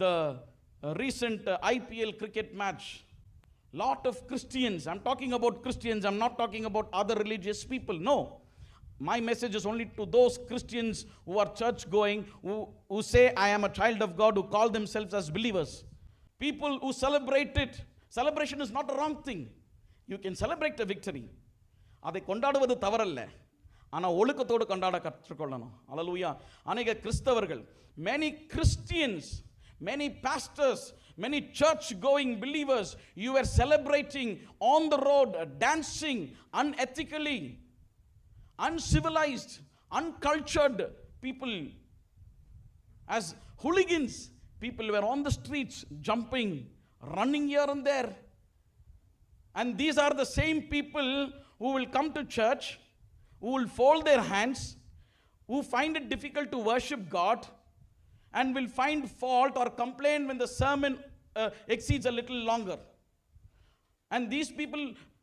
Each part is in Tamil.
the recent IPL cricket match. Lot of Christians, I'm talking about Christians, I'm not talking about other religious people. No, my message is only to those Christians who are church going, who say I am a child of God, who call themselves as believers. People who celebrate it. Celebration is not a wrong thing. You can celebrate a victory. அதை கொண்டாடுவது தவறல்ல, ஆனால் ஒழுக்கத்தோடு கொண்டாட கற்றுக்கொள்ளணும். அல்லேலூயா. அநேக கிறிஸ்தவர்கள், many Christians, many pastors, many church going believers, you were celebrating on the road, dancing unethically, uncivilized, uncultured people as hooligans. People were on the streets jumping, running here and there, and these are the same people who will come to church, who will fold their hands, who find it difficult to worship God, and will find fault or complain when the sermon exceeds a little longer. And these people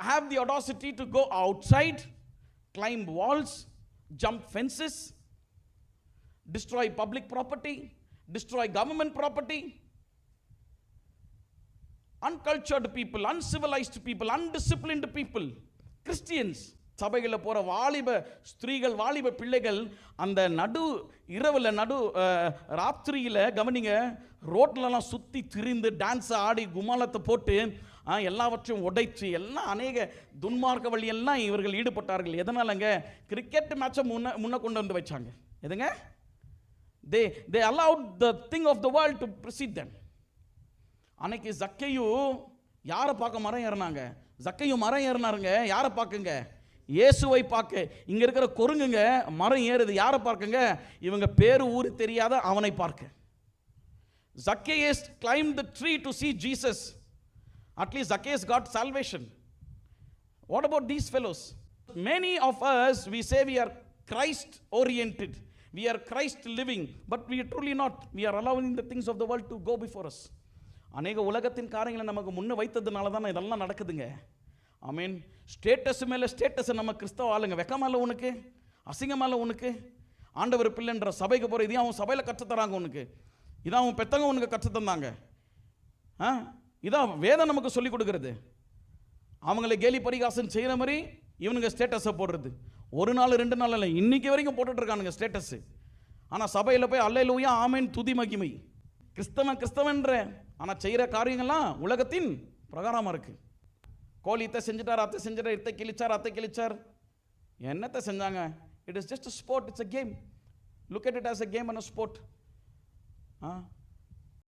have the audacity to go outside, climb walls, jump fences, destroy public property, destroy government property. Uncultured people, uncivilized people, undisciplined people, Christians. சபைகளில் போகிற வாலிப ஸ்திரீகள், வாலிப பிள்ளைகள் அந்த இரவில் ராத்திரியில் கவனிங்க, ரோட்லலாம் சுற்றி திரிந்து டான்ஸை ஆடி குமாலத்தை போட்டு எல்லாவற்றையும் உடைச்சு எல்லாம் அநேக துன்மார்க்க வழியெல்லாம் இவர்கள் ஈடுபட்டார்கள். எதனாலங்க? கிரிக்கெட் மேட்சை முன்ன கொண்டு வந்து வச்சாங்க. எதுங்க? they allowed the thing of the world to precede them. அன்னைக்கு ஜக்கேயு யாரை பார்க்க மரம் ஏறினாங்க? ஜக்கேயு மரம் ஏறினாருங்க. யாரை பார்க்குங்க? இயேசுவை பார்க்க. இங்க இருக்கிற கொருங்குங்க மரம் ஏறுது. யாரை பார்க்குங்க? இவங்க பேரு ஊரு தெரியாத அவனை பார்க்க. Zacchaeus climbed the tree to see Jesus. At least Zacchaeus got salvation. What about these fellows? Many of us, we say we are Christ oriented, we are Christ living, but we are truly not. We are allowing the things of the world to go before us. அநேக உலகத்தின் காரியங்களை நமக்கு முன்ன வைத்ததுனால தான் இதெல்லாம் நடக்குதுங்க. ஐ மீன், ஸ்டேட்டஸ் மேலே ஸ்டேட்டஸ். நம்ம கிறிஸ்தவ ஆளுங்க வெக்கமால உனக்கு, அசிங்கமால உனக்கு, ஆண்டவர் பிள்ளைன்ற சபைக்கு போகிற இதையும் அவன் சபையில் கற்றுத்தராங்க உனக்கு, இதான் அவன் பெத்தவங்க உனக்கு கற்றுத்தந்தாங்க, இதான் வேதம் நமக்கு சொல்லிக் கொடுக்குறது. அவங்களை கேலி பரிகாசம் செய்கிற மாதிரி இவனுங்க ஸ்டேட்டஸை போடுறது. ஒரு நாள் 2 நாள் இல்லை, இன்னைக்கு வரைக்கும் போட்டுட்ருக்கானுங்க ஸ்டேட்டஸு. ஆனால் சபையில் போய் அல்லேலூயா ஆமென் துதி மகிமை, கிறிஸ்தவன்ற, ஆனால் செய்கிற காரியங்கள்லாம் உலகத்தின் பிரகாரமாக இருக்குது. கோழி இத்தை செஞ்சுட்டார், அத்தை செஞ்சுட்டார், இத்தை கிழிச்சார், அத்தை கிழிச்சார், என்னத்தை செஞ்சாங்க? It is just a sport, it's a game. Look at it as a game and a sport.